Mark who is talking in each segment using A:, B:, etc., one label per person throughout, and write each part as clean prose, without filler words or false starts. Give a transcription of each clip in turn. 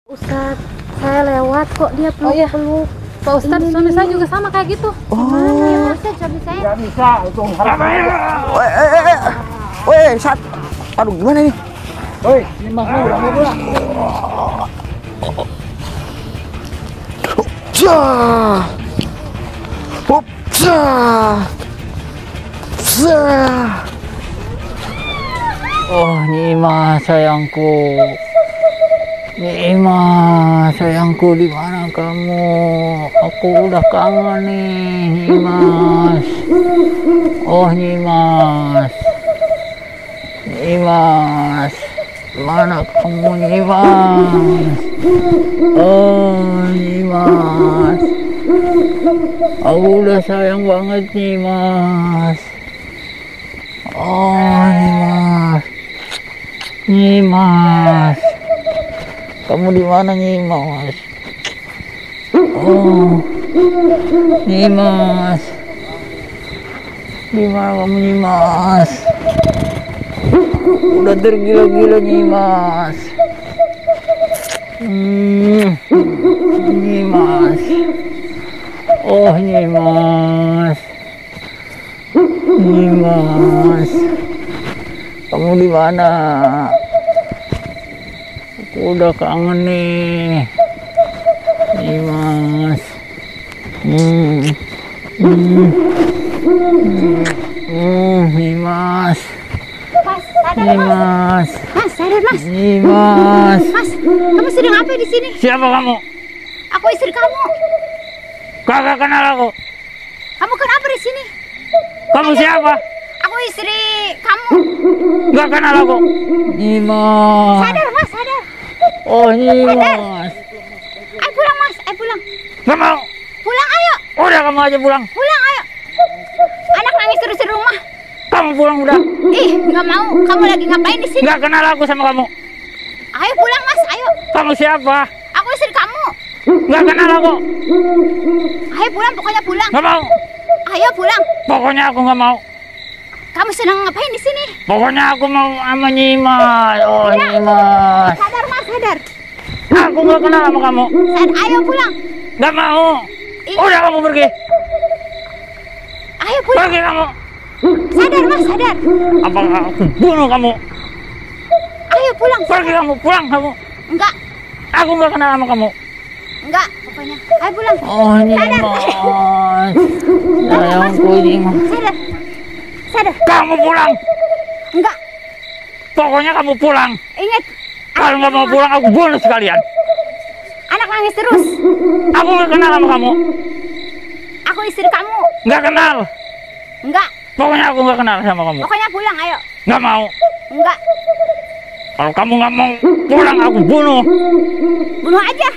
A: Ustadz, saya lewat kok dia peluk-peluk.
B: Pak Ustadz, suami saya juga sama kayak gitu.
A: Gimana ya Pak Ustadz, suami saya?
C: Nggak bisa, itu haram.
D: Weh, Sat. Aduh, gimana ini?
C: Woi, ini Mas Nur, kamu pulang.
D: Cah. Hop, cah. Cah. Oh, Nima sayangku. Nima sayangku, di mana kamu? Aku udah kangen nih, Nimas. Oh, Nimas. Nimas. Mana kamu, Nimas? Oh, Nimas. Aku udah sayang banget, Nimas. Oh, Nimas. Nimas. Kamu di mana, Nimas? Oh, Nimas. Di mana kamu, Nimas? Udah tergila-gila, Nimas. Nimas. Oh, Nimas. Nimas. Kamu di mana? Aku udah kangen nih, Nimas. Nimas.
A: Mas, sadar
D: Nimas.
A: Mas, sadar Mas.
D: Nimas.
A: Mas, kamu sedang apa di sini?
D: Siapa kamu?
A: Aku istri kamu.
D: Kagak kenal aku.
A: Kamu kenapa di sini?
D: Kamu siapa?
A: Aku istri kamu.
D: Gak kenal aku. Nimas.
A: Sadar Mas, sadar.
D: Oh, Nimas.
A: Ayo pulang Mas, ayo pulang.
D: Gak mau.
A: Pulang ayo.
D: Udah, kamu aja pulang.
A: Pulang ayo. Anak nangis terus di rumah.
D: Kamu pulang udah.
A: Ih, nggak mau. Kamu lagi ngapain di sini?
D: Gak kenal aku sama kamu.
A: Ayo pulang Mas, ayo.
D: Kamu siapa?
A: Aku istri kamu.
D: Gak kenal aku.
A: Ayo pulang, pokoknya pulang.
D: Gak mau.
A: Ayo pulang.
D: Pokoknya aku gak mau.
A: Kamu sedang ngapain di sini?
D: Pokoknya aku mau sama Nimas. Oh, Nimas.
A: Sadar Mas, sadar.
D: Aku gak kenal sama kamu.
A: Sadar. Ayo pulang.
D: Gak mau.
A: Ih.
D: Udah, kamu pergi.
A: Ayo pulang.
D: Pergi kamu.
A: Sadar Mas, sadar.
D: Apa aku bunuh kamu?
A: Ayo pulang.
D: Pergi kamu, pulang kamu.
A: Enggak,
D: Aku gak kenal sama kamu.
A: enggak, pokoknya. Ayo pulang.
D: Oh, Nimas. Sayangku, Nimas.
A: Sadar. Sadar.
D: Kamu pulang.
A: Enggak.
D: Pokoknya kamu pulang.
A: Ingat.
D: Kalau nggak mau pulang, aku bunuh sekalian.
A: Anak nangis terus.
D: Aku nggak kenal sama kamu.
A: Aku istri kamu.
D: Nggak kenal.
A: Enggak.
D: Pokoknya aku nggak kenal sama kamu.
A: Pokoknya pulang, ayo.
D: Nggak mau.
A: Enggak.
D: Kalau kamu nggak mau pulang, aku bunuh.
A: Bunuh aja.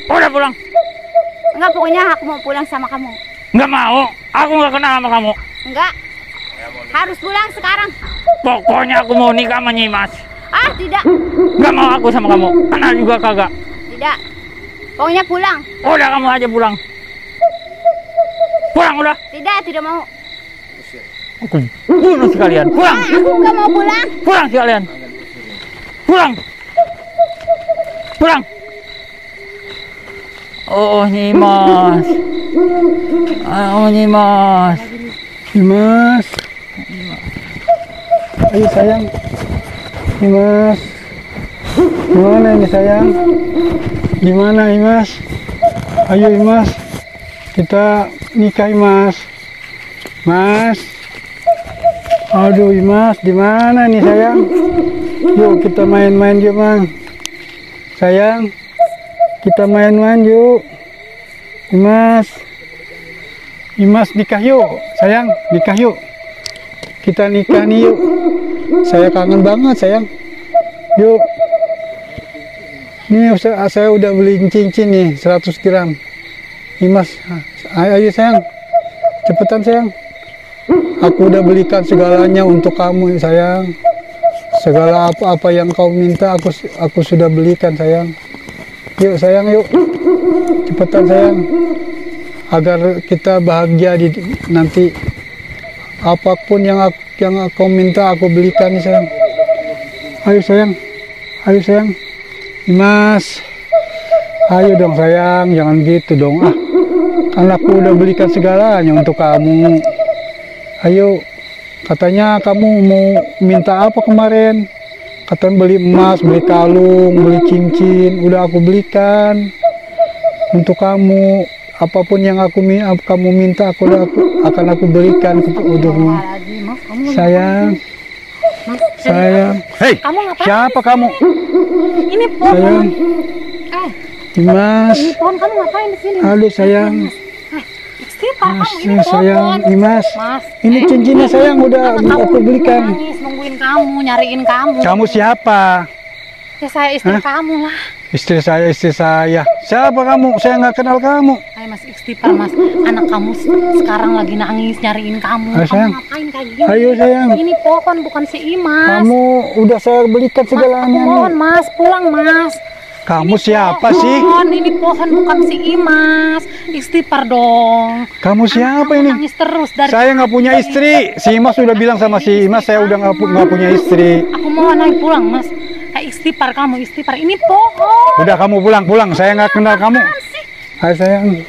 D: Udah pulang.
A: Enggak, pokoknya aku mau pulang sama kamu.
D: Nggak mau. Aku nggak kenal sama kamu.
A: Enggak. Harus pulang sekarang.
D: Pokoknya aku mau nikah sama Nyimas.
A: Ah, tidak.
D: Nggak mau aku sama kamu. Kenal juga kagak.
A: Tidak. Pokoknya pulang.
D: Udah, kamu aja pulang. Pulang udah.
A: Tidak mau.
D: Aku bunuh sekalian. Pulang.
A: Ah, aku enggak mau pulang.
D: Pulang sekalian. Pulang. Pulang. Oh, Nyimas. Oh, Nyimas.
C: Dimas. Ayo sayang. Dimas. Gimana ini sayang? Gimana Imas? Ayo Imas. Kita nikah Imas. Mas. Aduh Imas, di mana nih sayang? Yuk kita main-main yuk Mang. Sayang, kita main-main yuk. Imas. Imas nikah yuk, sayang, nikah yuk. Kita nikah nih yuk. Saya kangen banget sayang. Yuk. Nih saya udah beli cincin nih 100 gram. Imas, ayo sayang. Cepetan sayang. Aku udah belikan segalanya untuk kamu sayang. Segala apa-apa yang kau minta aku sudah belikan sayang. Yuk sayang yuk. Cepetan sayang. Agar kita bahagia nanti. Apapun yang kau minta aku belikan nih sayang. Ayo sayang. Ayo sayang. Dimas. Ayo dong sayang, jangan gitu dong. Ah, kan aku udah belikan segalanya untuk kamu. Ayo, katanya kamu mau minta apa kemarin? Katanya beli emas, beli kalung, beli cincin. Udah aku belikan untuk kamu. Apapun yang kamu minta, akan aku berikan untukmu. Sayang, sayang. Hei,
B: Kamu ngapain?
C: siapa kamu?
B: Ini pohon.
C: Sayang, Dimas.
B: Ini pohon, kamu ngapain di sini?
C: Halo sayang.
B: Istighfar kamu, ini
C: Mas, sayang,
B: pohon.
C: Dimas.
B: Mas,
C: Ini cincinnya sayang udah
B: kamu
C: aku belikan.
B: nangis, nungguin kamu, nyariin kamu.
C: Kamu siapa?
B: Ya saya istri
C: Hah?
B: kamu lah.
C: Istri saya. Siapa kamu? Saya nggak kenal kamu.
B: Ayo Mas, istighfar Mas. Anak kamu sekarang lagi nangis, nyariin kamu.
C: Ayo,
B: Kamu
C: sayang.
B: ngapain kayak gini?
C: Ayo sayang.
B: Ini pohon bukan si Imas.
C: Kamu udah saya belikan
B: Mas, aku
C: segalanya
B: mohon
C: nih.
B: Mas, pulang Mas.
C: Kamu
B: Ini
C: siapa sih?
B: pohon, ini pohon bukan si Imas. Istighfar dong.
C: Kamu siapa
B: Kamu
C: ini?
B: nangis terus dari
C: Saya nggak punya istri. Si Imas udah bilang sama si Imas saya udah nggak punya istri.
B: Aku mohon naik pulang Mas. Istighfar kamu, istighfar. Ini pohon.
C: Udah kamu pulang. Saya nggak kenal kamu. Hai sayang.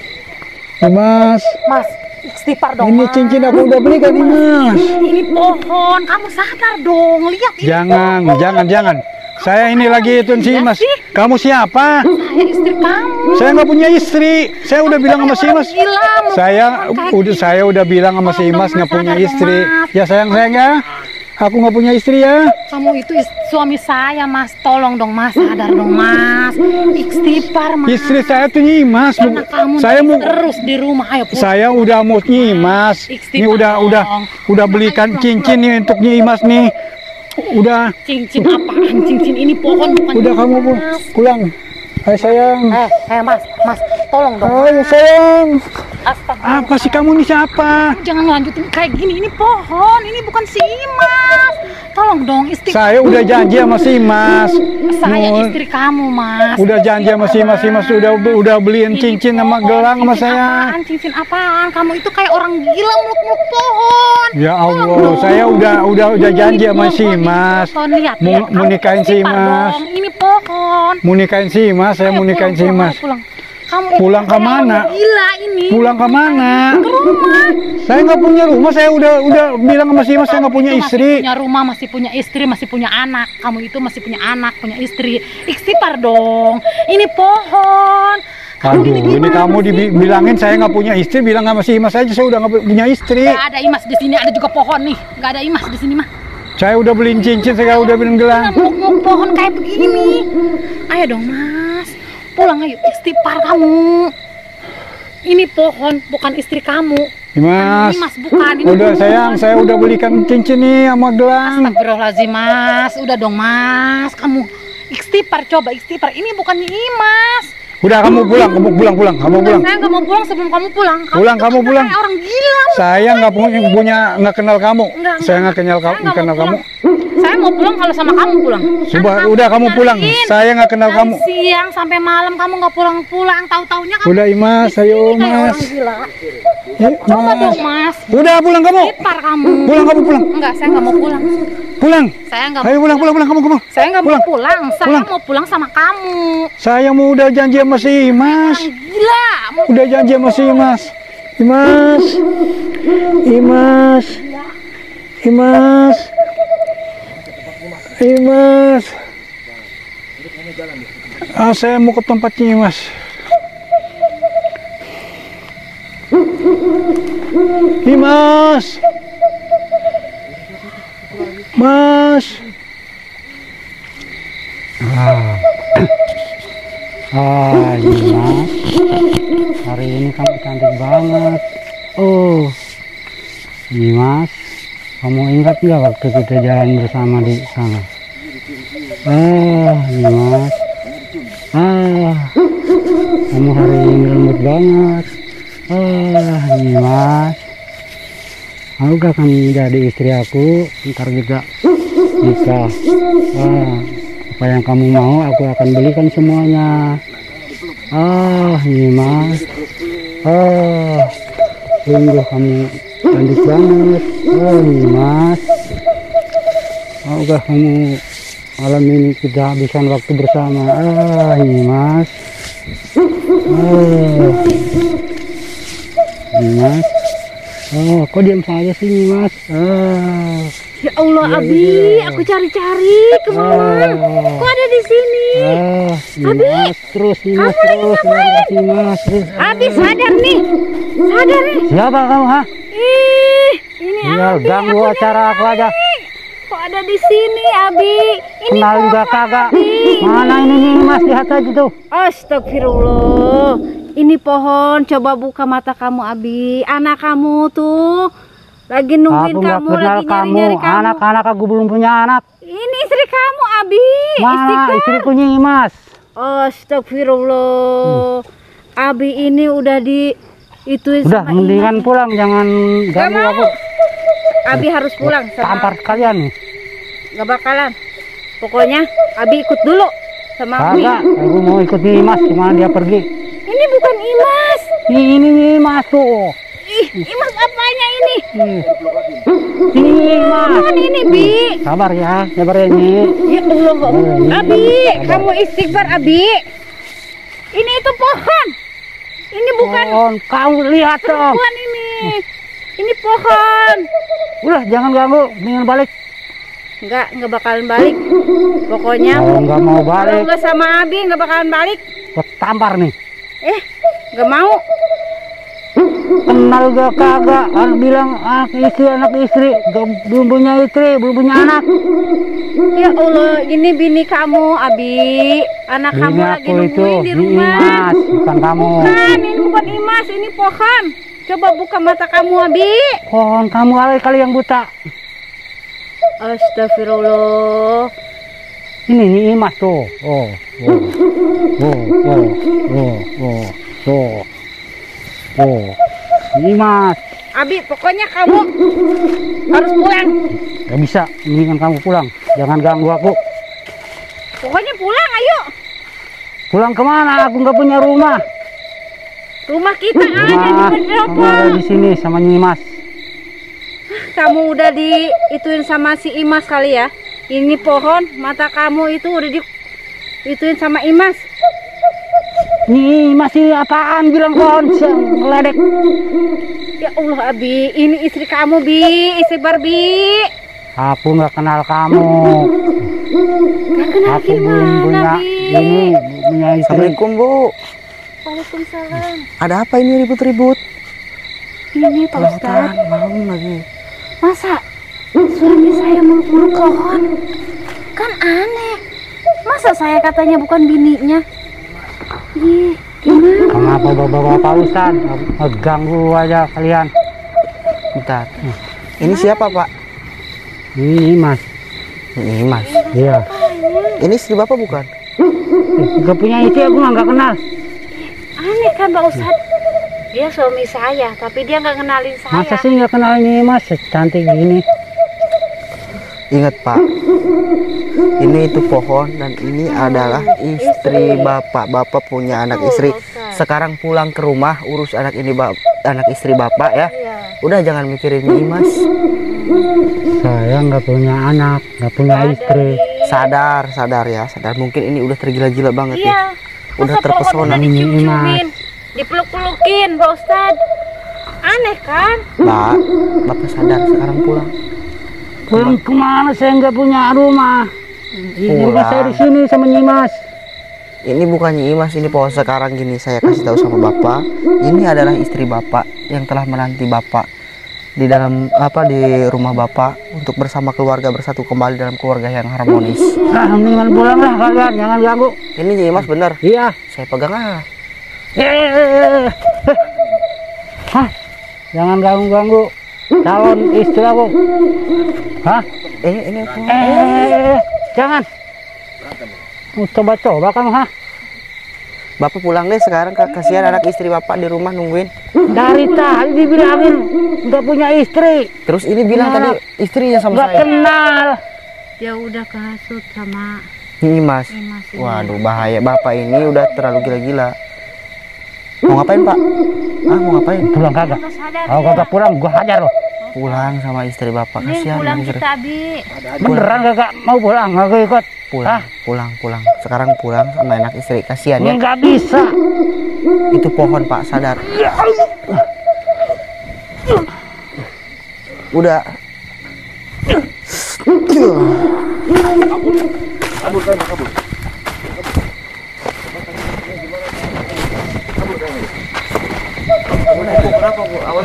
C: Dimas.
B: Mas, istighfar dong.
C: Ini
B: Mas.
C: cincin aku udah belikan Dimas.
B: Ini pohon. Kamu sadar dong. Lihat ini.
C: Jangan. Saya ini lagi itu si Mas. Kamu siapa?
B: Saya istri kamu.
C: Saya nggak punya istri. Saya udah bilang sama si Mas.
B: Gila, mau
C: Saya udah bilang sama si Mas nggak punya istri. Ya sayang ya. Aku nggak punya istri ya.
B: Kamu itu suami saya Mas. Tolong dong Mas, sadar dong Mas. Istighfar Mas.
C: Istri saya tuh Nyimas.
B: Karena kamu
C: Saya mau.
B: terus di rumah. Ayo pulang.
C: Saya udah mau Nyimas. Ini udah belikan cincin nih untuk Nyimas nih. Udah.
B: Cincin apaan? Cincin ini pohon bukan.
C: Udah kamu pulang. Hai sayang.
B: Mas, tolong dong.
C: Ayo sayang.
B: Astagfirullah.
C: Apa sih kamu nih siapa?
B: Jangan lanjutin kayak gini. Ini pohon, ini bukan si Imas. Tolong dong istighfar.
C: Saya udah janji sama si Mas.
B: Saya istri kamu Mas.
C: Udah janji sama si Mas udah beliin
B: Ini
C: cincin sama
B: pohon.
C: gelang sama
B: Cincin
C: saya.
B: Apaan? Cincin apaan? Kamu itu kayak orang gila meluk-meluk pohon.
C: Ya
B: Tolong
C: Allah,
B: dong.
C: saya udah janji
B: Ini
C: sama si
B: pohon, ini
C: Mas.
B: pohon. Lihat,
C: Mau
B: kamu
C: nikahin si
B: istighfar
C: Mas.
B: dong. Ini pohon.
C: Mau nikahin si Mas, saya mau nikahin si Mas.
B: Pulang. Kamu itu
C: Pulang ke
B: kayak
C: mana?
B: orang Gila ini.
C: Pulang ke mana?
B: Ke rumah.
C: Saya nggak punya rumah, saya udah bilang sama si Mas saya nggak punya
B: Itu
C: istri.
B: Masih punya rumah, masih punya istri, masih punya anak. Kamu itu masih punya anak, punya istri. Istighfar dong. Ini pohon.
C: Aduh, ini kamu dibilangin saya nggak punya istri, bilang sama si Mas aja saya udah nggak punya istri.
B: Gak ada Imas di sini, ada juga pohon nih. Gak ada Imas di sini mah.
C: Saya udah beliin cincin, saya udah beliin gelang.
B: Mau pohon kayak begini. Ayo dong Mas, pulang ayo. Istighfar kamu. Ini pohon, bukan istri kamu.
C: Mas,
B: Ini Mas bukan. Ini
C: udah
B: pohon.
C: sayang, saya udah belikan cincin nih sama gelang.
B: Astagfirullahaladzim Mas, udah dong Mas. Kamu istighfar, coba istighfar. Ini bukannya Imas.
C: Udah kamu pulang. Kamu pulang.
B: Saya nggak mau pulang sebelum kamu pulang.
C: Pulang,
B: itu
C: kamu
B: kan
C: pulang.
B: Kayak orang gila.
C: Saya nggak nggak kenal kamu.
B: Enggak.
C: Saya nggak kenal
B: Saya nggak
C: kamu.
B: mau pulang. Saya mau pulang kalau sama kamu pulang.
C: Coba,
B: Kan
C: udah kamu pulang.
B: nyariin.
C: Saya nggak kenal
B: Dari
C: kamu.
B: siang sampai malam kamu nggak pulang-pulang. Tahu-taunya kamu
C: Udah Imas, ayo
B: kayak
C: Mas.
B: orang gila.
C: Yuk,
B: Coba
C: Mas.
B: dong Mas.
C: Udah pulang kamu.
B: Istighfar kamu.
C: Pulang kamu pulang.
B: Enggak, saya nggak mau pulang.
C: Pulang.
B: Saya nggak
C: Ayo
B: mau.
C: pulang kamu.
B: Saya nggak mau
C: Pulang.
B: pulang. Saya
C: Pulang.
B: mau pulang sama kamu.
C: Saya mau udah janji sama si Imas.
B: Orang gila.
C: Udah janji sama si Imas. Imas. Saya mau ke tempatnya Imas. Mas. Imas. Hari ini kamu cantik banget. Oh, Dimas, kamu ingat nggak waktu kita jalan bersama di sana? Dimas, kamu hari ini lembut banget. Dimas, maukah kamu jadi istri aku? Ntar kita nikah. Apa yang kamu mau aku akan belikan semuanya. Dimas, sungguh kamu cantik banget. Dimas, maukah kamu malam ini kita habiskan waktu bersama? Dimas. Oh. Nyimas. Oh, kok diam saja sih Nyimas? Oh.
B: Ya Allah,
C: Iya,
B: Abi,
C: iya.
B: aku cari-cari kemana? Kok ada di sini?
C: Oh,
B: Abi,
C: Nyimas terus Nyimas
B: kamu lagi
C: terus.
B: ngapain?
C: Nyimas terus.
B: Abi sadar nih, sadar nih.
C: Siapa kamu, ha?
B: Ih, ini
C: Ya,
B: Abi.
C: ganggu
B: aku
C: acara aku aja.
B: Kok ada di sini, Abi? Ini
C: Kenal juga
B: pohon,
C: kagak.
B: Abi.
C: Mana ini Nyimas, lihat aja tuh.
B: Astagfirullah. Ini pohon, coba buka mata kamu, Abi. Anak kamu tuh lagi nungguin
C: Aku nggak
B: kamu,
C: kenal
B: lagi
C: kamu.
B: nyari-nyari kamu.
C: Anak-anak aku belum punya anak.
B: Ini istri kamu, Abi.
C: Mana
B: Istighfar.
C: istriku Nyimas?
B: Astagfirullah. Abi ini udah di ituin
C: Udah,
B: sama
C: mendingan
B: Imas.
C: pulang, jangan ganggu
B: mau.
C: aku.
B: Abi harus pulang
C: Tampar
B: sama.
C: sekalian nih.
B: Gak bakalan. Pokoknya Abi ikut dulu sama Abi.
C: Kagak, aku mau ikut Nyimas, kemana dia pergi.
B: Ini bukan Imas.
C: Ini Nyimas tuh.
B: Ih, Imas apanya ini?
C: Nyimas.
B: Bukan ini, Bi.
C: Sabar ya Nyi.
B: Ya Allah,
C: Iya.
B: Abi, kamu istighfar, Abi. Ini itu pohon. Ini bukan
C: Pohon, kamu lihat dong.
B: perempuan ini. Ini pohon.
C: Udah, jangan ganggu, mendingan balik.
B: Enggak bakalan balik. Pokoknya
C: Kalau nggak mau
B: kalau
C: balik,
B: enggak sama Abi enggak bakalan balik.
C: gua tampar nih.
B: Enggak mau.
C: Kenal gak kagak, bilang anak istri, belum punya istri, belum punya anak.
B: Ya Allah, ini bini kamu, Abi. Anak kamu
C: Bini
B: lagi
C: aku itu
B: nungguin di rumah.
C: Nyimas, bukan kamu.
B: Bukan, ini bukan Imas, ini pohon. Coba buka mata kamu, Abi.
C: Pohon, kamu kali yang buta.
B: Astagfirullah.
C: Ini Nyimas tuh. Oh. Nyimas.
B: Abi, pokoknya kamu harus pulang.
C: Gak bisa, mendingan kamu pulang. Jangan ganggu aku.
B: Pokoknya pulang, ayo.
C: Pulang kemana? Aku nggak punya rumah.
B: Rumah kita ada di
C: Kamu
B: pendopo.
C: ada di sini sama Nyimas.
B: Kamu udah diituin sama si Imas kali ya. Ini pohon, mata kamu itu udah diituin sama Imas.
C: Nyimas ini apaan? Bilang pohon, ngeledek.
B: Ya Allah, Abi, ini istri kamu, Bi, istri Barbie.
C: Aku nggak kenal kamu.
B: Gak kenal
C: Aku belum
B: gimana,
C: punya
B: Bi?
C: ini, punya istri.
E: Assalamualaikum Bu.
B: Waalaikumsalam.
E: Ada apa ini ribut-ribut?
B: Ini Pak Ustadz,
E: Mau lagi.
B: masa suami saya meluk-meluk pohon? Kan aneh. Masa saya katanya bukan bininya? Ih, gimana?
C: Kenapa bapak-bapak Ustad? Ganggu aja kalian.
E: Bentar. Ini siapa Pak?
C: Ini Mas.
E: Ini Mas.
C: Iya.
E: Ini istri Bapak bukan?
C: Gak punya istri, aku nggak kenal.
B: Aneh kan Pak Ustadz? Dia suami saya, tapi dia nggak kenalin
C: Masa
B: saya.
C: sih nggak kenal ini Mas? Cantik gini.
E: Ingat Pak. Ini itu pohon dan ini adalah istri Bapak. Bapak punya anak istri. Sekarang pulang ke rumah urus anak ini anak istri Bapak ya.
B: Iya.
E: Udah jangan mikirin Nyimas.
C: Saya nggak punya anak, nggak punya istri.
E: Sadar ya, sadar. Mungkin ini udah tergila-gila banget ya.
B: Iya.
E: Udah
B: Masa pohon
E: terpesona.
B: udah dicium-ciumin, dipeluk-pelukin, Pak Ustadz. Aneh kan?
E: Pak, Bapak sadar sekarang pulang.
C: Pulang kemana? Saya nggak punya rumah. Ini rumah saya di sini sama Nyimas.
E: Ini bukan Nyimas, ini pohon sekarang gini saya kasih tahu sama Bapak. Ini adalah istri Bapak yang telah menanti Bapak di dalam di rumah Bapak untuk bersama keluarga bersatu kembali dalam keluarga yang harmonis.
C: Nah, mendingan pulang lah kalian, jangan ganggu.
E: Ini Nyimas bener.
C: Iya.
E: Saya pegang
C: Hah? Jangan ganggu-ganggu calon istri aku. Hah?
E: ini
C: Jangan. Coba-coba kamu, ha?
E: Bapak pulang deh sekarang, kasihan anak istri Bapak di rumah nungguin.
C: Dari tadi dibilangin nggak punya istri.
E: Terus ini bilang tadi istrinya sama
C: Nggak
E: saya.
C: kenal.
B: Dia udah kehasut sama
E: Nyimas.
B: Imas ini.
E: Waduh bahaya, Bapak ini udah terlalu gila-gila. Mau ngapain Pak? Mau ngapain?
C: Pulang kagak?
B: Udah sadar
C: Kalau
B: dia.
C: kagak pulang, gua hajar loh.
E: Pulang sama istri Bapak,
B: Nih
E: kasihan
B: pulang
E: anak istri.
B: kita, Abi.
C: Beneran kagak mau pulang? Kagak ikut.
E: Pulang. Sekarang pulang sama anak istri, kasihan ya.
D: Nggak bisa.
E: Itu pohon Pak, sadar. Udah.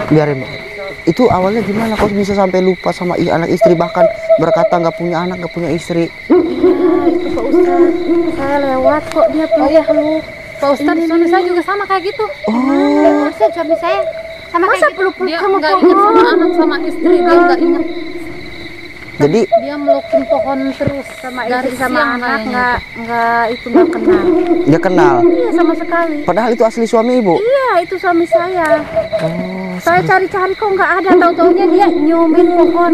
E: Biarin, Pak. Itu awalnya gimana kok bisa sampai lupa sama anak istri, bahkan berkata nggak punya anak, nggak punya istri?
A: Itu Pak Ustadz, saya lewat kok dia peluk-peluk.
B: Pak Ustadz, suami saya juga sama kayak gitu.
A: Pak Ustadz, suami saya sama kayak gitu. Peluk-peluk
B: Dia
A: sama
B: nggak ingat sama anak sama istri, dia nggak ingat.
E: Jadi
B: Dia melukin pohon terus
A: sama
B: dari
A: istri sama
B: siang
A: anak
B: kayaknya.
A: nggak kenal.
E: dia kenal.
A: Iya sama sekali.
E: Padahal itu asli suami ibu.
A: Iya itu suami saya.
E: Oh,
A: Saya cari-cari kok nggak ada. Tahu-taunya dia nyomin pohon.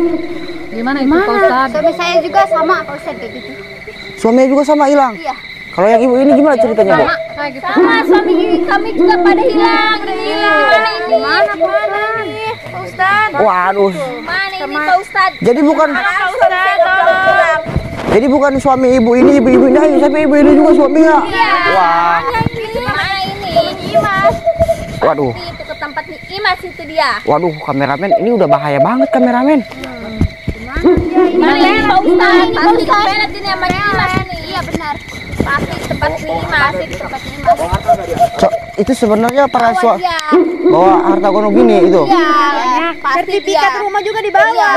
B: Gimana itu Pak Ustadz?
A: Suami saya juga sama Pak Ustadz kayak gitu.
E: suaminya juga sama hilang.
A: Iya.
E: Kalau yang ibu ini gimana ceritanya, Bu?
B: Sama kayak gitu.
A: Sama suami kami juga pada hilang. Udah hilang. Gimana ini Pak Ustadz?
E: Waduh.
A: Mana ini Pak Ustadz?
E: Jadi bukan
A: Pak Ustadz tolong.
E: jadi bukan suami ibu ini aja, tapi ibu ini juga suaminya.
A: Iya.
E: Wah.
A: Mana ini? Imas.
E: Waduh.
A: Itu ke tempat Imas itu dia.
E: Waduh, kameramen, ini udah bahaya banget kameramen.
A: Mana ini Pak Ustadz? Pasti kepelet ini sama Imas nih. Iya benar. Pasti tempat Imas, itu tempat Imas.
E: Itu sebenarnya para
A: Bawa dia.
E: bawa harta gono gini itu.
A: Iya. Sertifikat
F: rumah juga dibawa.
A: Iya.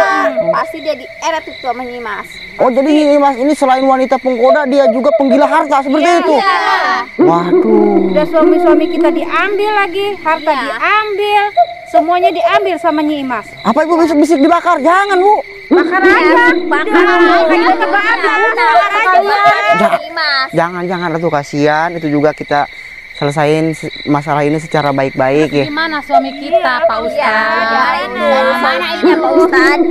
A: Pasti dia dieret itu sama Imas.
E: Oh, jadi ini Mas, ini selain wanita penggoda, dia juga penggila harta seperti itu.
A: Iya.
E: Waduh.
F: Udah suami-suami kita diambil lagi, harta
A: Iya.
F: diambil, semuanya diambil sama Nyi Imas.
E: Apa ibu bisik-bisik dibakar? Jangan, Bu.
F: Bakar aja.
A: Bakar aja. Imas.
E: Jangan atuh, kasihan. Itu juga kita selesain masalah ini secara baik-baik ya.
B: Gimana suami kita Pak Ustadz?
A: Mana ini Pak Ustadz?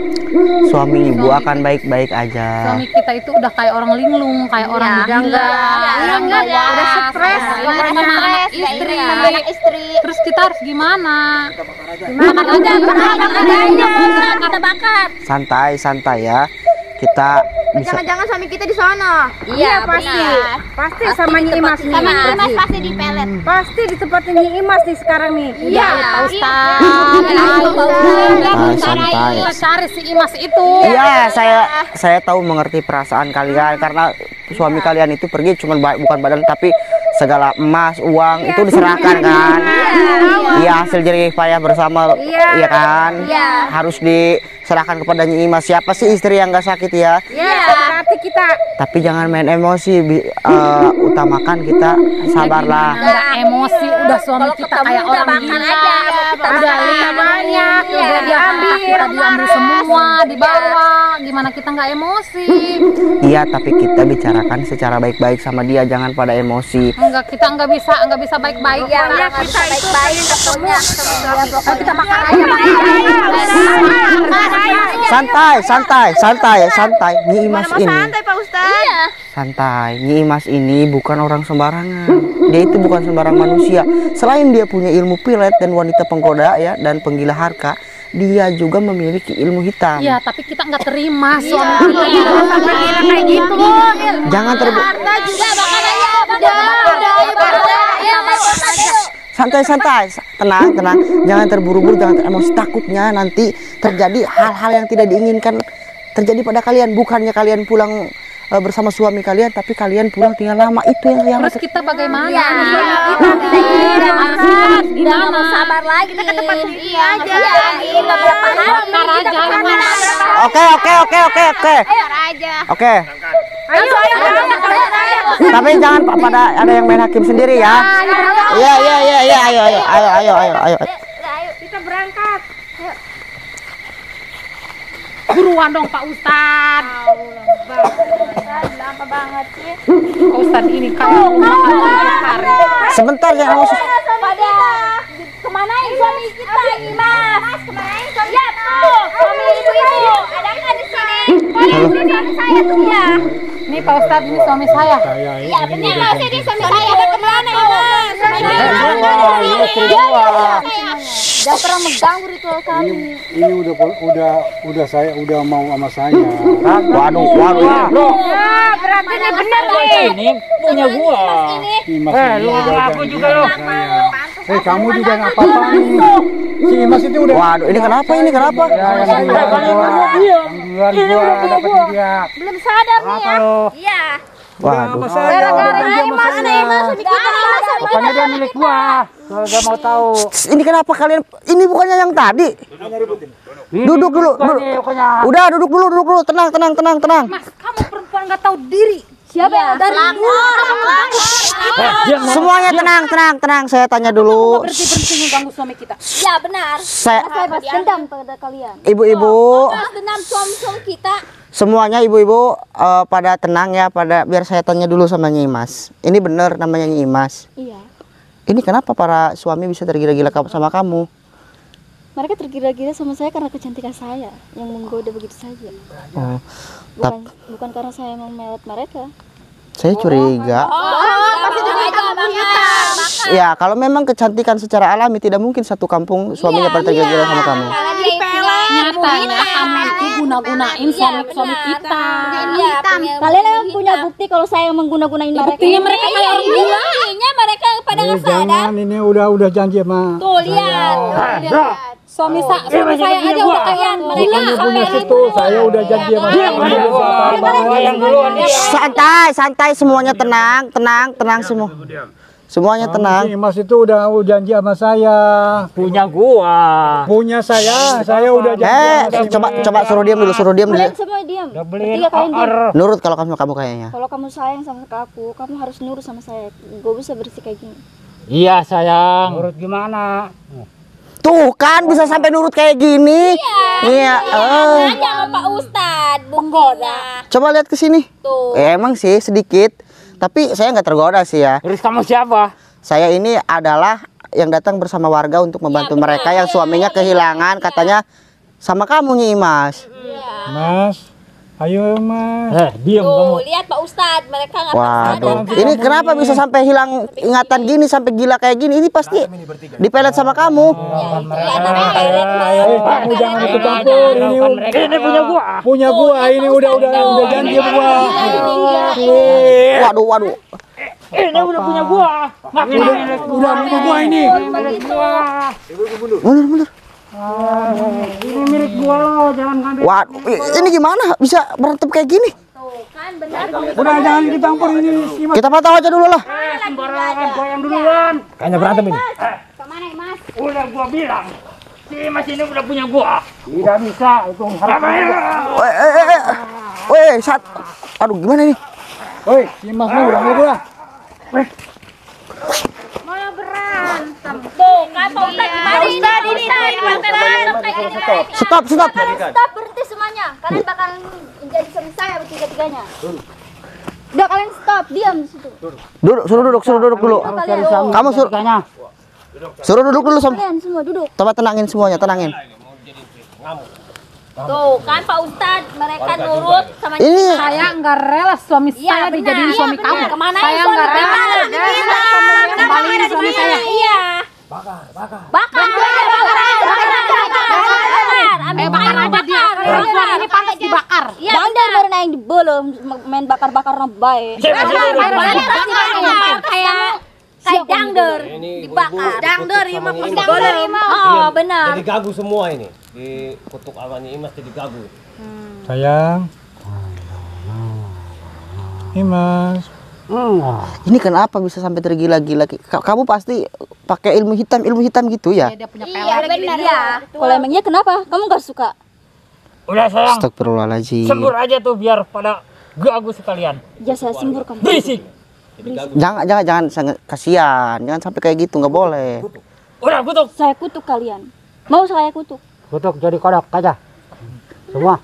E: Suami ibu akan baik-baik aja.
B: Suami kita itu udah kayak orang linglung, kayak orang gila,
A: Iya,
B: nggak
A: iya.
B: waras,
A: Udah stres,
B: sama anak istri.
A: sama anak istri.
B: Terus kita harus gimana?
A: Bakar aja, kita bakar.
E: Santai ya. Kita bisa
F: Jangan-jangan suami kita di sana.
A: Iya,
F: pasti.
A: benar.
F: Pasti sama Nyi Imas nih.
A: Sama Imas pasti dipelet.
F: Pasti di tempatnya Nyi Imas nih sekarang nih.
A: Iya,
B: Pak Ustadz.
E: santai.
B: Kita cari si Imas itu.
E: Iya, saya tahu mengerti perasaan kalian karena suami kalian itu pergi cuma bukan badan tapi segala emas, uang itu diserahkan kan. Iya, hasil jerih payah bersama, iya kan?
A: Iya.
E: Harus diserahkan kepada Nyi Imas. Siapa sih istri yang nggak sakit ya?
F: Iya, berarti kita
E: Tapi jangan main emosi, utamakan kita sabarlah.
B: Nggak emosi, udah suami kita kayak orang gila. Udah lihat banyak, udah diambil, kita diambil semua, dibawa. Gimana kita nggak emosi?
E: Iya, tapi kita bicarakan secara baik-baik sama dia, jangan pada emosi.
B: Enggak, kita nggak bisa baik-baik.
A: Iya, kita baik-baik ketemu. Kita bakar aja.
E: Santai. Nyi Imas ini.
F: Pak Ustadz.
A: Iya.
E: Santai. Nyi Imas ini bukan orang sembarangan. Dia itu bukan sembarang manusia. Selain dia punya ilmu pilet dan wanita penggoda ya dan penggila harta, dia juga memiliki ilmu hitam.
B: Iya, tapi kita nggak terima suami kita.
F: Kayak gitu.
E: Jangan
A: Harta juga bakar aja.
E: santai. Tenang. Jangan terburu-buru, jangan emosi. Takutnya nanti terjadi hal-hal yang tidak diinginkan terjadi pada kalian. Bukannya kalian pulang bersama suami kalian, tapi kalian pulang tinggal lama. Itu yang
B: Terus kita bagaimana?
A: Iya. Kita nggak mau sabar lagi. Kita ke tempat ini aja. Kita berapa hari?
B: Bakar aja.
E: Oke. Oke.
F: Ayo.
E: Tapi jangan pada ada yang main hakim sendiri ya. Iya. Ayo.
F: Kita berangkat.
B: Buruan dong Pak Ustadz.
A: Lama banget sih.
B: Pak Ustadz ini kan hari.
E: Sebentar jangan emosi.
A: Pada kemanain suami kita, Mas? Kemanain suami? Ya, tuh. Suami ibu-ibu. Ada nggak di sini? Ini suami saya tuh ya.
B: Nih Pak Ustadz, ini suami saya.
A: Iya, benar. Masih di suami saya. Kemana, Mas? Suami saya. Jangan pernah mengganggu ritual kami.
C: Ini udah saya udah mau sama saya.
E: Waduh.
D: Bro,
F: Ya, berarti ini benar nih.
D: ini punya gua.
C: Imas
D: Lu aku juga lo.
C: kamu juga nggak apa-apa nih. Si Imas itu udah.
E: Waduh, ini kenapa? Ini kenapa?
A: Belum sadar nih ya. Iya.
E: Waduh.
A: Gara-gara Imas nih, Imas di kita.
D: Pokoknya dia milik gua. Kalau gak mau tahu.
E: Ini kenapa kalian? Ini bukannya yang tadi? Duduk dulu. Udah duduk dulu. Tenang.
B: Mas, kamu perempuan nggak tahu diri.
A: Siapa yang dari luar?
E: Semuanya tenang. Saya tanya dulu.
B: Berhenti mengganggu suami kita.
A: Iya benar.
E: Saya
A: Saya balas dendam pada kalian.
E: ibu-ibu,
A: Balas dendam suami kita.
E: semuanya ibu-ibu pada tenang ya, biar saya tanya dulu sama Nyi Imas. Ini benar namanya Nyi Imas.
A: Iya.
E: Ini kenapa para suami bisa tergila-gila sama kamu?
A: Mereka tergila-gila sama saya karena kecantikan saya yang menggoda begitu saja.
E: Oh,
A: Bukan karena saya memelet mereka.
E: saya curiga.
A: Pasti sengaja bakar.
E: Ya, kalau memang kecantikan secara alami tidak mungkin satu kampung suaminya pada tergila-gila sama kamu.
B: Nyatanya kamu itu guna-gunain suami kita.
A: Iya, kalian yang punya bukti kalau saya mengguna-gunain mereka.
B: Buktinya mereka kayak orang gila.
A: Buktinya mereka pada nggak sadar.
C: Jangan, ini udah janji sama.
A: Tuh lihat.
B: Suami saya aja udah kayak gila.
C: Kamu punya situ, saya udah janji sama dia.
D: Yang duluan dia.
E: Santai semuanya tenang semua. Semuanya tenang.
C: Si Imas itu udah janji sama saya.
D: Punya gua.
C: Punya saya udah janji.
E: Coba suruh diam dulu.
A: Kalian semua diam. Bertiga kalian diam.
E: Nurut kalau kamu kayaknya.
A: Kalau kamu sayang sama aku, kamu harus nurut sama saya. Gue bisa bersih kayak gini.
D: Iya sayang. Menurut gimana?
E: Tuh kan bisa sampai nurut kayak gini. Iya.
A: Aja sama Pak Ustadz, bunggoda.
E: Coba lihat ke sini.
A: Tuh.
E: Emang sih sedikit. Tapi saya nggak tergoda sih ya.
D: Terus kamu siapa?
E: Saya ini adalah yang datang bersama warga untuk membantu mereka yang suaminya kehilangan, katanya sama kamu Nyi Imas.
C: Mas, ayo Mas.
D: Diam kamu.
A: Tuh, lihat Pak Ustadz, mereka nggak
E: Waduh, ini kenapa bisa sampai hilang ingatan gini, sampai gila kayak gini? Ini pasti dipelet sama kamu.
C: Kamu jangan ikut campur.
D: Ini punya gua.
C: Punya gua, ini udah janji gua.
E: Waduh.
D: Ini udah punya gua.
C: Udah punya gua ini.
E: Mundur.
D: Ini milik gua lo, jangan ngambil.
E: Waduh, ini gimana bisa berantem kayak gini?
C: Udah jangan ikut campur ini. Imas.
E: Kita pantau aja dulu lah.
D: Sembarangan gua yang duluan.
C: Kayaknya berantem ini.
A: Kemana Mas?
D: Udah gua bilang. Si Mas ini udah punya gua. Tidak bisa itu harus.
E: Weh, aduh gimana nih?
C: Woi, Imas mau udah mau gua.
F: Mau berantem.
A: Tuh, kan Pak Ustadz gimana ini? Berantem kayak gini.
E: Stop.
A: Stop, berhenti semuanya. Kalian bakal menjadi suami saya bertiga-tiganya. Udah kalian stop, diam di situ.
E: Suruh duduk dulu. Kamu suruh duduk dulu sama.
A: Kalian semua duduk.
E: Coba tenangin semuanya, tenangin.
A: Tuh, kan Pak Ustadz, mereka nurut sama
E: Ini
B: Saya nggak rela suami saya dijadiin suami kamu.
A: Kemana
B: Saya nggak rela. Kembaliin suami saya.
A: Iya. Bakar.
B: Bakar aja dia. Perempuan ini pantas dibakar.
A: Dandar baru naik di belum main bakar-bakar baik. Kayak dangder dibakar. Dangder ya mah Oh, benar.
G: Jadi gagu semua ini. Di kutuk awalnya Imas jadi gagu.
C: Sayang. Imas.
E: ini kenapa bisa sampai tergila-gila? Kamu pasti pakai ilmu hitam gitu ya?
B: Dia punya
A: Iya, benar ya. Kalau emang iya kenapa? Kamu nggak suka?
D: Udah sayang.
E: Astagfirullahaladzim.
D: Sembur aja tuh biar pada gagu sekalian.
A: Ya saya sembur kamu.
D: Berisik.
E: Jangan kasihan, jangan sampai kayak gitu, nggak boleh.
D: Udah kutuk.
A: Saya kutuk kalian. Mau saya kutuk?
H: Kutuk jadi kodok aja semua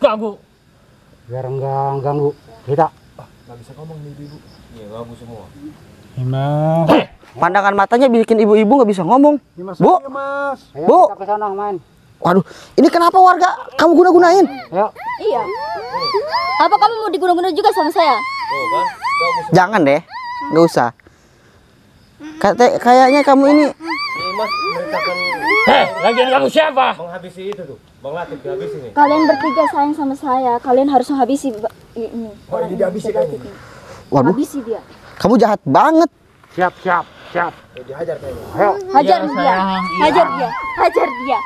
D: Gagu.
H: biar enggak ganggu kita.
G: Iya gagu semua.
C: Imas.
E: Pandangan matanya bikin ibu-ibu nggak bisa ngomong.
C: Imas.
E: Bu,
C: Imas.
H: Ayo
E: Bu.
H: kita ke sana main.
E: Waduh, ini kenapa warga kamu guna-gunain?
H: Ayo.
A: Iya. Apa kamu mau diguna-guna juga sama saya?
G: Oh kan?
E: Jangan deh, nggak usah. Kayaknya kamu ini
G: Imas merintahkan
D: Lagian kamu siapa?
G: menghabisi itu tuh. Bang Latif dihabisi nih.
A: Kalian bertiga sayang sama saya. Kalian harus menghabisi ini. Orang ini.
E: Waduh,
A: Habisi dia.
E: kamu jahat banget.
H: Siap.
G: Dihajar kayaknya.
A: Hajar dia. Hajar dia. Hajar dia.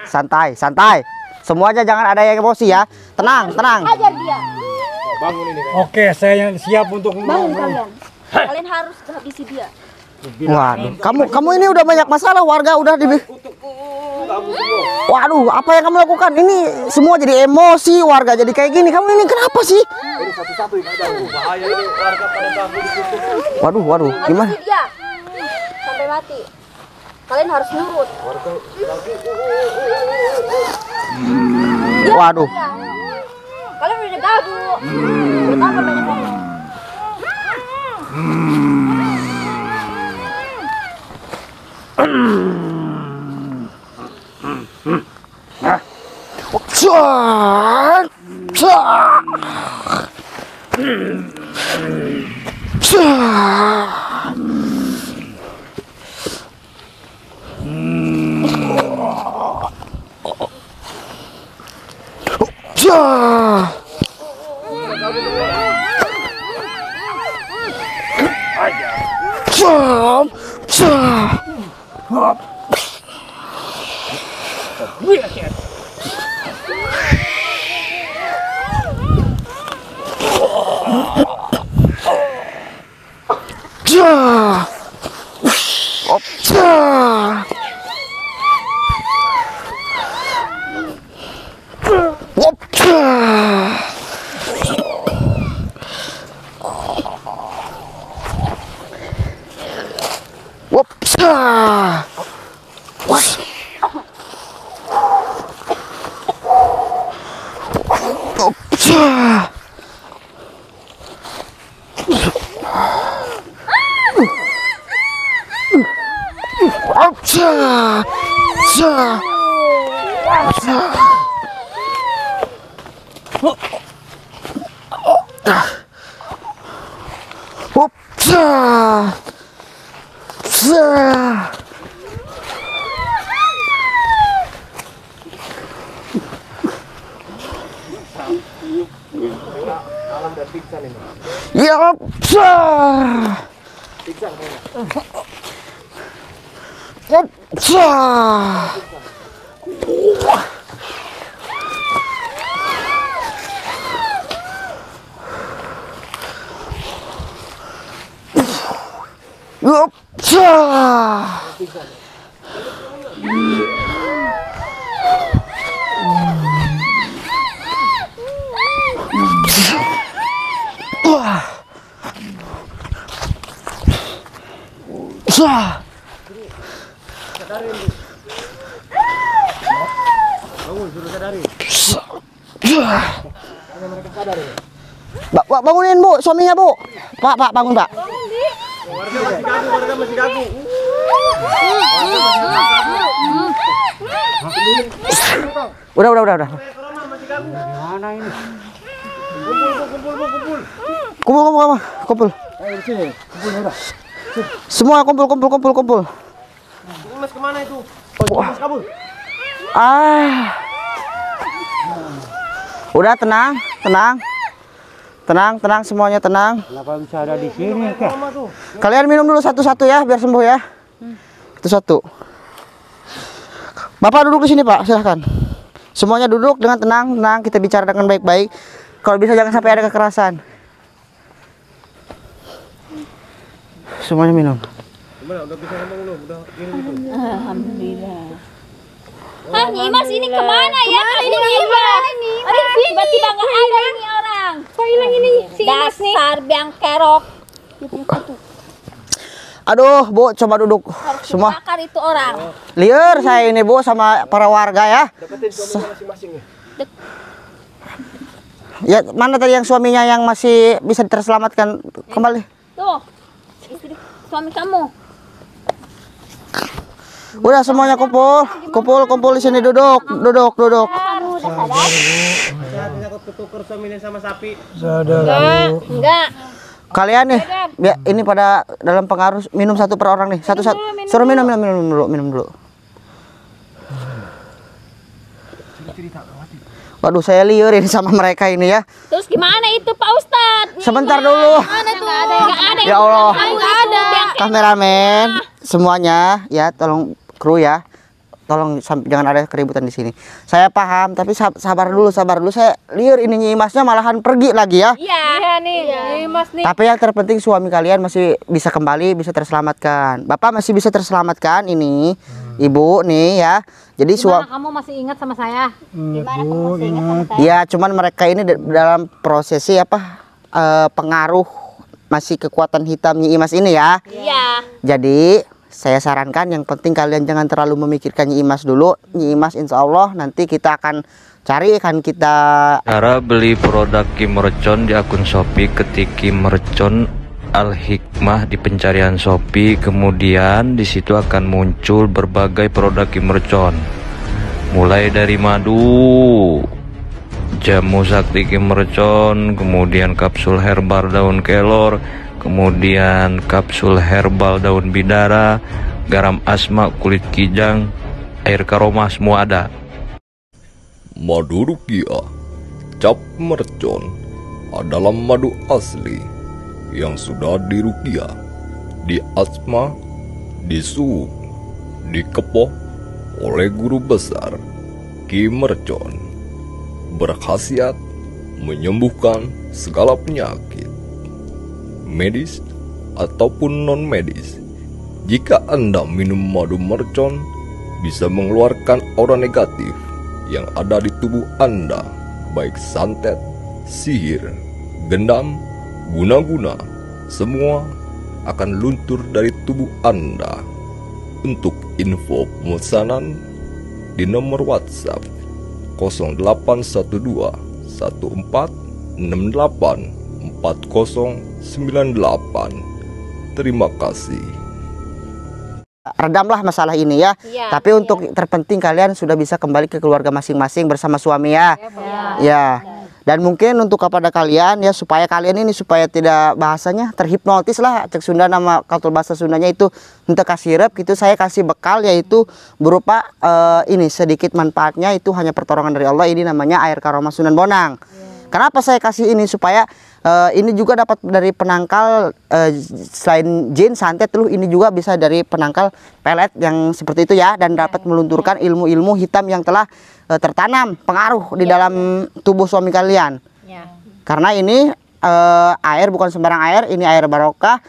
E: Santai. Semuanya jangan ada yang emosi ya. Tenang.
A: Hajar dia.
G: Bangun ini kayaknya.
C: Oke, saya siap untuk
A: Bangun kalian. Kalian harus habisi dia.
E: Waduh, kamu ini udah banyak masalah, warga udah di. Waduh, apa yang kamu lakukan? Ini semua jadi emosi, warga jadi kayak gini. Kamu ini kenapa sih?
G: Ini satu-satu ini aja. Bahaya ini warga pada ganggu di situ.
E: Waduh, gimana?
A: Habisi dia. Sampai mati. Kalian harus nurut.
E: Waduh.
A: Kalian udah gagu. Betapa banyak ngomong.
E: Bangunin Bu, suaminya Bu. Pak, bangun Pak.
G: Warga masih gagu.
E: Udah.
H: Mana ini?
E: Kumpul. Semua kumpul.
G: Imas kemana itu? Imas kabur.
E: Udah tenang, semuanya tenang.
H: Kenapa bisa ada di sini?
E: Kalian minum dulu satu-satu ya, biar sembuh ya. Itu satu. Bapak duduk di sini Pak, silahkan. Semuanya duduk dengan tenang, kita bicara dengan baik-baik. Kalau bisa jangan sampai ada kekerasan. Semuanya minum.
G: Gimana? Udah bisa ngomong lu? Udah gini gitu.
A: Alhamdulillah. Nyimas ini kemana ya? Ini Nyimas. Tiba-tiba nggak ada ini orang. Kok hilang ini si Nyimas nih? Dasar biang kerok.
E: Aduh, Bu, coba duduk.
A: Harus
E: Semua.
A: dibakar itu orang.
E: Liar saya ini Bu sama para warga ya.
G: Dapetin suaminya masing-masing ya.
E: Ya, mana tadi yang suaminya yang masih bisa terselamatkan kembali?
A: Tuh, istri suami kamu.
E: Udah semuanya kumpul di sini duduk.
A: Kamu udah sadar?
G: Saya takut ketuker suaminya sama sapi.
C: Sadar.
A: Enggak.
E: Kalian nih, ini pada dalam pengaruh minum satu per orang nih. Satu-satu. Suruh minum dulu. Waduh, saya liur ini sama mereka ini ya.
A: Terus gimana itu Pak Ustadz?
E: Sebentar dulu.
A: Nggak ada.
E: Ya Allah.
A: Nggak ada.
E: Kameramen semuanya ya, tolong kru ya. Tolong jangan ada keributan di sini. Saya paham, tapi sabar dulu. Saya liur ini Nyi Imasnya malahan pergi lagi ya.
A: Iya nih.
F: Mas nih.
E: Tapi yang terpenting suami kalian masih bisa kembali, bisa terselamatkan. Bapak masih bisa terselamatkan ini. Ibu nih ya. Jadi
B: Gimana kamu masih ingat sama saya?
E: Ya, cuman mereka ini dalam prosesi pengaruh masih kekuatan hitam Nyi Imas ini ya.
A: Iya.
E: Jadi saya sarankan yang penting kalian jangan terlalu memikirkan Nyi Imas dulu. Nyi Imas insya Allah nanti kita akan cari,
I: cara beli produk Kim Mercon di akun Shopee, ketik Kim Mercon Al-Hikmah di pencarian Shopee, kemudian di situ akan muncul berbagai produk Kim Mercon, mulai dari madu, jamu sakti Kim Mercon, kemudian kapsul herbal daun kelor, kemudian kapsul herbal daun bidara, garam asma, kulit kijang, air karoma, semua ada.
J: Madu Rukiah Cap Mercon adalah madu asli yang sudah dirukiah, diasma, disuuk, dikepoh oleh guru besar Kim Mercon. Berkhasiat menyembuhkan segala penyakit medis ataupun non medis. Jika Anda minum madu mercon, bisa mengeluarkan aura negatif yang ada di tubuh Anda, baik santet, sihir, gendam, guna-guna, semua akan luntur dari tubuh Anda. Untuk info pemesanan di nomor WhatsApp 0812 1468 4098. Terima kasih.
E: Redamlah masalah ini ya. Tapi untuk terpenting kalian sudah bisa kembali ke keluarga masing-masing bersama suami ya. Ya. Dan mungkin untuk kepada kalian ya, supaya kalian ini supaya tidak bahasanya terhipnotis lah, cek Sunda nama kalau bahasa Sundanya itu untuk kasih rep gitu, saya kasih bekal yaitu berupa ini sedikit manfaatnya itu hanya pertolongan dari Allah, ini namanya air karoma Sunan Bonang. Kenapa saya kasih ini? Supaya ini juga dapat dari penangkal selain jin, santet, tuh ini juga bisa dari penangkal pelet yang seperti itu ya, dan dapat melunturkan ilmu-ilmu hitam yang telah tertanam pengaruh di dalam tubuh suami kalian. Karena ini air bukan sembarang air, ini air barokah,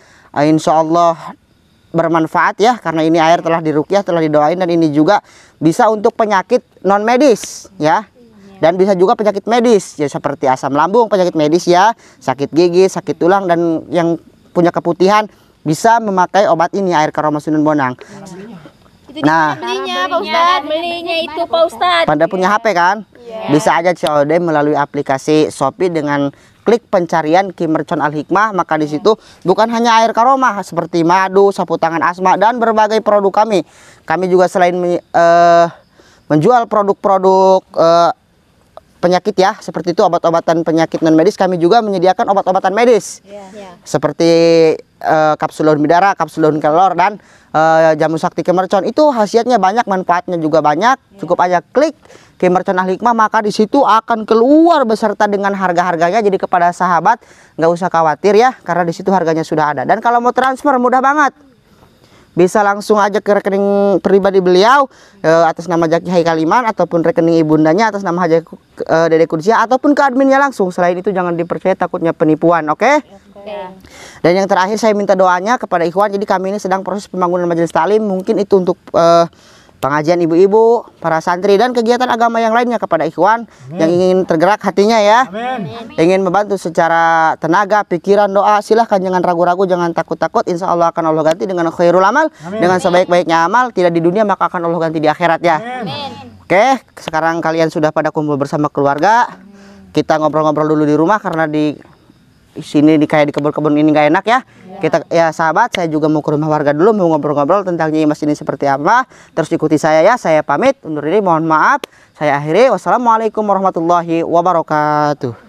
E: insya Allah bermanfaat ya, karena ini air telah diruqyah, telah didoain, dan ini juga bisa untuk penyakit non medis ya. Dan bisa juga penyakit medis ya, seperti asam lambung, penyakit medis ya, sakit gigi, sakit tulang, dan yang punya keputihan bisa memakai obat ini, air karoma Sunan Bonang. Nah,
A: belinya Pak Ustadz, belinya itu Pak Ustadz.
E: pada punya HP kan? Bisa aja COD melalui aplikasi Shopee dengan klik pencarian Kim Mercon Al-Hikmah, maka di situ bukan hanya air karoma seperti madu, sapu tangan asma, dan berbagai produk kami. Kami juga selain menjual produk-produk penyakit ya, seperti itu obat-obatan penyakit non medis, kami juga menyediakan obat-obatan medis seperti kapsul daun bidara, kapsul daun kelor, dan jamu sakti Kim Mercon. Itu khasiatnya banyak, manfaatnya juga banyak. Cukup aja klik Kim Mercon Al-Hikmah, maka di situ akan keluar beserta dengan harga-harganya. Jadi kepada sahabat nggak usah khawatir ya, karena di situ harganya sudah ada. Dan kalau mau transfer mudah banget, bisa langsung aja ke rekening pribadi beliau atas nama Jaki Haikaliman, ataupun rekening ibundanya atas nama Haji Dede Kudsia, ataupun ke adminnya langsung. Selain itu jangan dipercaya, takutnya penipuan, oke? Dan yang terakhir saya minta doanya kepada ikhwan. Jadi kami ini sedang proses pembangunan majelis taklim, mungkin itu untuk pengajian ibu-ibu, para santri, dan kegiatan agama yang lainnya. Kepada ikhwan yang ingin tergerak hatinya ya, ingin membantu secara tenaga, pikiran, doa, silahkan, jangan ragu-ragu, jangan takut-takut. Insya Allah akan Allah ganti dengan khairul amal, dengan sebaik-baiknya amal, tidak di dunia maka akan Allah ganti di akhirat ya. Oke, sekarang kalian sudah pada kumpul bersama keluarga, kita ngobrol-ngobrol dulu di rumah, karena di sini kayak di kebun-kebun ini nggak enak ya. Kita ya sahabat, saya juga mau ke rumah warga dulu, mau ngobrol-ngobrol tentang Nyi Imas ini seperti apa. Terus ikuti saya ya, saya pamit undur diri, mohon maaf. Saya akhiri, wassalamualaikum warahmatullahi wabarakatuh.